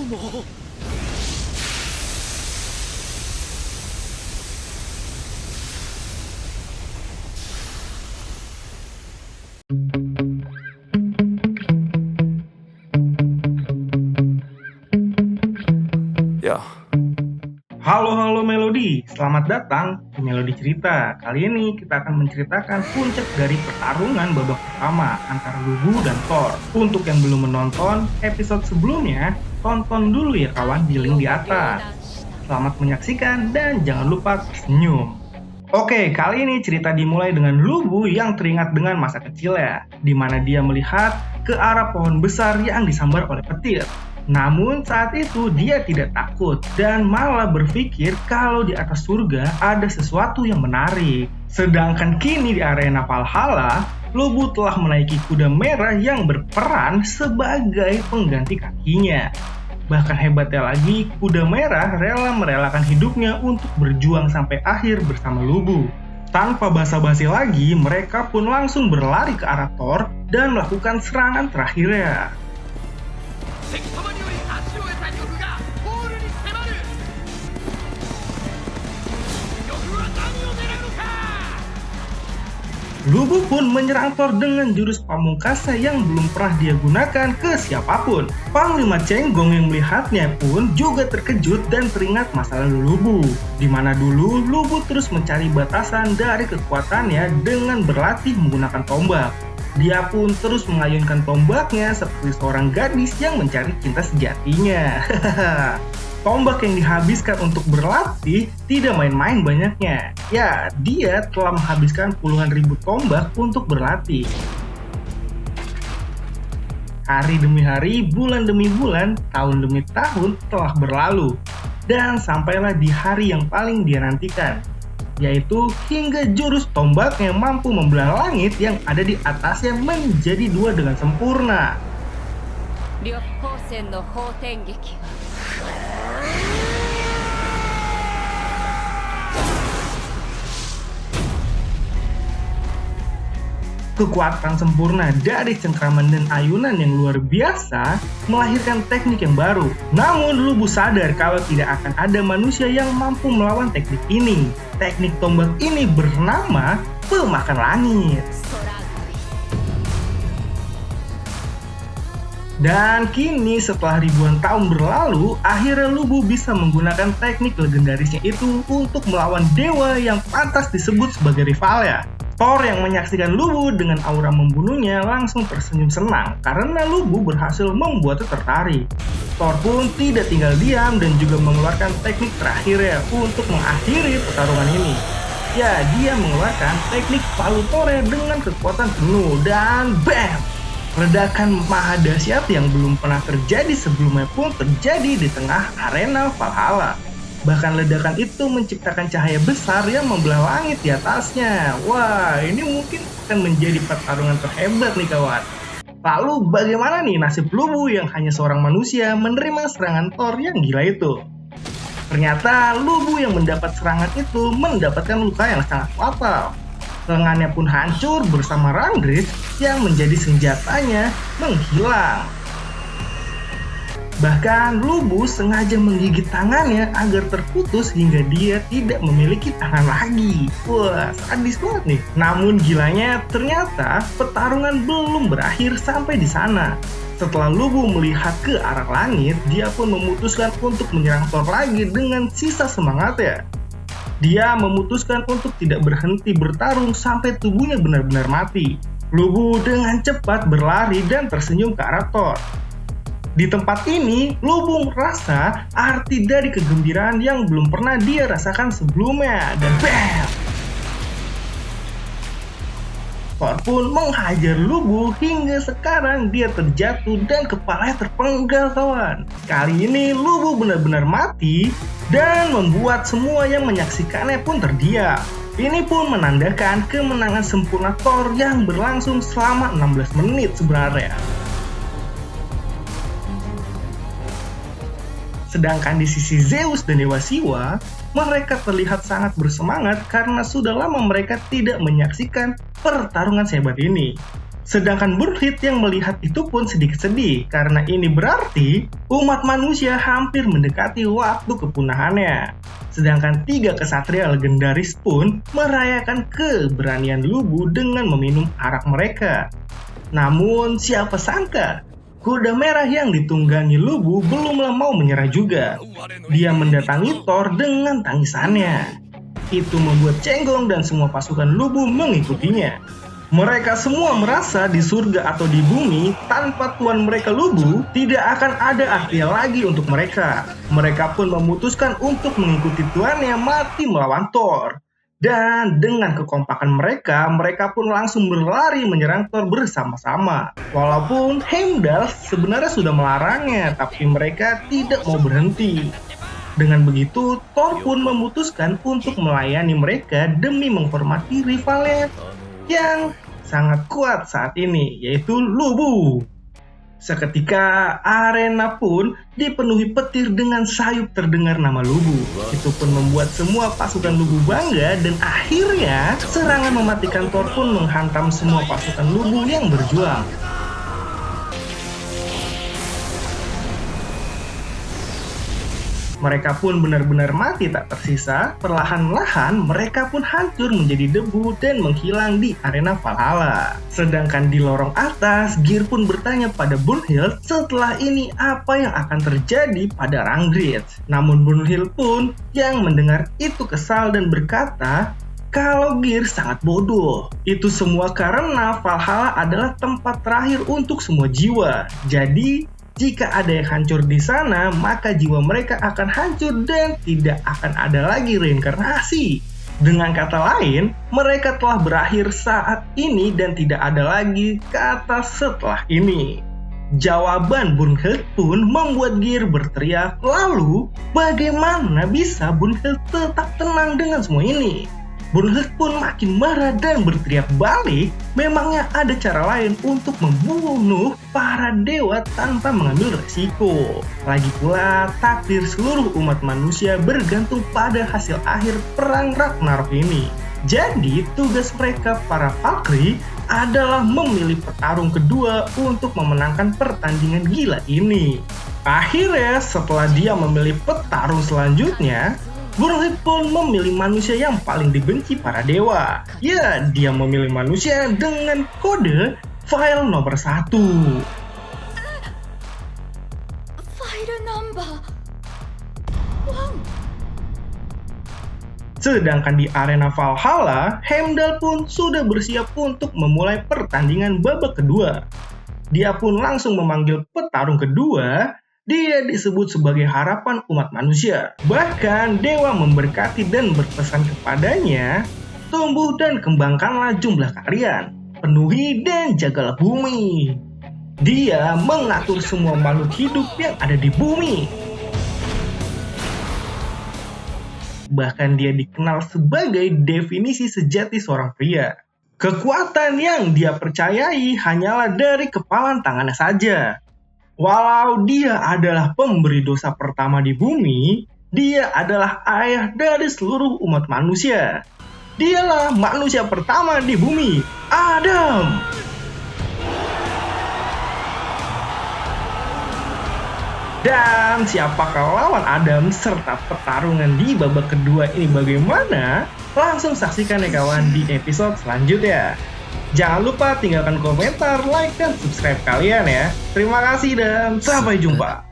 もう Ya, Halo Melody, selamat datang di Melody Cerita. Kali ini kita akan menceritakan puncak dari pertarungan babak pertama antara Lubu dan Thor. Untuk yang belum menonton episode sebelumnya, tonton dulu ya kawan di link di atas. Selamat menyaksikan dan jangan lupa tersenyum. Oke, kali ini cerita dimulai dengan Lubu yang teringat dengan masa kecilnya, di mana dia melihat ke arah pohon besar yang disambar oleh petir. Namun saat itu dia tidak takut dan malah berpikir kalau di atas surga ada sesuatu yang menarik. Sedangkan kini di arena Valhalla, Lubu telah menaiki kuda merah yang berperan sebagai pengganti kakinya. Bahkan hebatnya lagi, kuda merah rela merelakan hidupnya untuk berjuang sampai akhir bersama Lubu. Tanpa basa-basi lagi, mereka pun langsung berlari ke arah Thor dan melakukan serangan terakhirnya. 敵様により足を得た玉がゴールに迫る玉は何を狙うのか Lubu pun menyerang Thor dengan jurus pamungkasnya yang belum pernah dia gunakan ke siapapun. Panglima Cenggong yang melihatnya pun juga terkejut dan teringat masa lalu Lubu, di mana dulu Lubu terus mencari batasan dari kekuatannya dengan berlatih menggunakan tombak. Dia pun terus mengayunkan tombaknya seperti seorang gadis yang mencari cinta sejatinya. Tombak yang dihabiskan untuk berlatih tidak main-main banyaknya. Ya, dia telah menghabiskan puluhan ribu tombak untuk berlatih. Hari demi hari, bulan demi bulan, tahun demi tahun telah berlalu. Dan sampailah di hari yang paling dia nantikan, yaitu hingga jurus tombaknya mampu membelah langit yang ada di atasnya menjadi dua dengan sempurna. 緑光線の法天撃は Kekuatan sempurna dari cengkraman dan ayunan yang luar biasa melahirkan teknik yang baru. Namun Lubu sadar kalau tidak akan ada manusia yang mampu melawan teknik ini. Teknik tombak ini bernama Pemakan Langit. 空狩り Dan kini setelah ribuan tahun berlalu, akhirnya Lubu bisa menggunakan teknik legendarisnya itu untuk melawan dewa yang pantas disebut sebagai rivalnya. Thor yang menyaksikan Lubu dengan aura membunuhnya langsung tersenyum senang karena Lubu berhasil membuatnya tertarik. Thor pun tidak tinggal diam dan juga mengeluarkan teknik terakhirnya untuk mengakhiri pertarungan ini. Ya, dia mengeluarkan teknik palu Thor dengan kekuatan penuh dan BAM! Ledakan maha dahsyat yang belum pernah terjadi sebelumnya pun terjadi di tengah arena Valhalla. Bahkan ledakan itu menciptakan cahaya besar yang membelah langit di atasnya. Wah, ini mungkin akan menjadi pertarungan terhebat nih kawan. Lalu bagaimana nih nasib Lubu yang hanya seorang manusia menerima serangan Thor yang gila itu? Ternyata Lubu yang mendapat serangan itu mendapatkan luka yang sangat fatal. Lengannya pun hancur bersama Rangris yang menjadi senjatanya menghilang. Bahkan Lubu sengaja menggigit tangannya agar terputus hingga dia tidak memiliki tangan lagi. Wah, sadis banget nih. Namun gilanya ternyata pertarungan belum berakhir sampai di sana. Setelah Lubu melihat ke arah langit, dia pun memutuskan untuk menyerang Thor lagi dengan sisa semangatnya. Dia memutuskan untuk tidak berhenti bertarung sampai tubuhnya benar-benar mati. Lubu dengan cepat berlari dan tersenyum ke arah Thor. Di tempat ini, Lubu merasa arti dari kegembiraan yang belum pernah dia rasakan sebelumnya. Dan BAM! Thor pun menghajar Lubu hingga sekarang dia terjatuh dan kepalanya terpenggal kawan. Kali ini Lubu benar-benar mati dan membuat semua yang menyaksikannya pun terdiam. Ini pun menandakan kemenangan sempurna Thor yang berlangsung selama 16 menit sebenarnya. Sedangkan di sisi Zeus dan Dewa Siwa, mereka terlihat sangat bersemangat karena sudah lama mereka tidak menyaksikan pertarungan sehebat ini. Sedangkan Burnhilde yang melihat itu pun sedikit sedih karena ini berarti umat manusia hampir mendekati waktu kepunahannya. Sedangkan 3 kesatria legendaris pun merayakan keberanian Lubu dengan meminum arak mereka. Namun siapa sangka kuda merah yang ditunggangi Lubu belumlah mau menyerah juga. Dia mendatangi Thor dengan tangisannya. Itu membuat Cenggong dan semua pasukan Lubu mengikutinya. Mereka semua merasa di surga atau di bumi, tanpa tuan mereka Lubu, tidak akan ada artinya lagi untuk mereka. Mereka pun memutuskan untuk mengikuti tuannya mati melawan Thor. Dan dengan kekompakan mereka pun langsung berlari menyerang Thor bersama-sama. Walaupun Heimdall sebenarnya sudah melarangnya, tapi mereka tidak mau berhenti. Dengan begitu, Thor pun memutuskan untuk melayani mereka demi menghormati rivalnya yang sangat kuat saat ini, yaitu Lubu. Seketika arena pun dipenuhi petir dengan sayup terdengar nama Lubu. Itu pun membuat semua pasukan Lubu bangga dan akhirnya serangan mematikan Thor pun menghantam semua pasukan Lubu yang berjuang. Mereka pun benar-benar mati tak tersisa. Perlahan-lahan mereka pun hancur menjadi debu dan menghilang di arena Valhalla. Sedangkan di lorong atas, Geir pun bertanya pada Brunhild setelah ini apa yang akan terjadi pada Rangrid. Namun Brunhild pun yang mendengar itu kesal dan berkata kalau Geir sangat bodoh. Itu semua karena Valhalla adalah tempat terakhir untuk semua jiwa. Jadi jika ada yang hancur di sana, maka jiwa mereka akan hancur dan tidak akan ada lagi reinkarnasi. Dengan kata lain, mereka telah berakhir saat ini dan tidak ada lagi kata setelah ini. Jawaban Brunhild pun membuat Geir berteriak, lalu bagaimana bisa Brunhild tetap tenang dengan semua ini? Brunhild pun makin marah dan berteriak balik, memangnya ada cara lain untuk membunuh para dewa tanpa mengambil resiko. Lagi pula, takdir seluruh umat manusia bergantung pada hasil akhir perang Ragnarok ini. Jadi, tugas mereka para Valkyrie adalah memilih petarung kedua untuk memenangkan pertandingan gila ini. Akhirnya, setelah dia memilih petarung selanjutnya, Brunhild pun memilih manusia yang paling dibenci para dewa. Ya, dia memilih manusia dengan kode file nomor 1. File number 1. Sedangkan di arena Valhalla, Heimdall pun sudah bersiap untuk memulai pertandingan babak kedua. Dia pun langsung memanggil petarung kedua. Dia disebut sebagai harapan umat manusia. Bahkan dewa memberkati dan berpesan kepadanya, tumbuh dan kembangkanlah jumlah kalian, penuhi dan jagalah bumi. Dia mengatur semua makhluk hidup yang ada di bumi. Bahkan dia dikenal sebagai definisi sejati seorang pria. Kekuatan yang dia percayai hanyalah dari kepalan tangannya saja. Walau dia adalah pemberi dosa pertama di bumi, dia adalah ayah dari seluruh umat manusia. Dialah manusia pertama di bumi, Adam. Dan siapakah lawan Adam serta pertarungan di babak kedua ini bagaimana? Langsung saksikan ya kawan di episode selanjutnya. Jangan lupa tinggalkan komentar, like, dan subscribe kalian ya. Terima kasih dan sampai jumpa.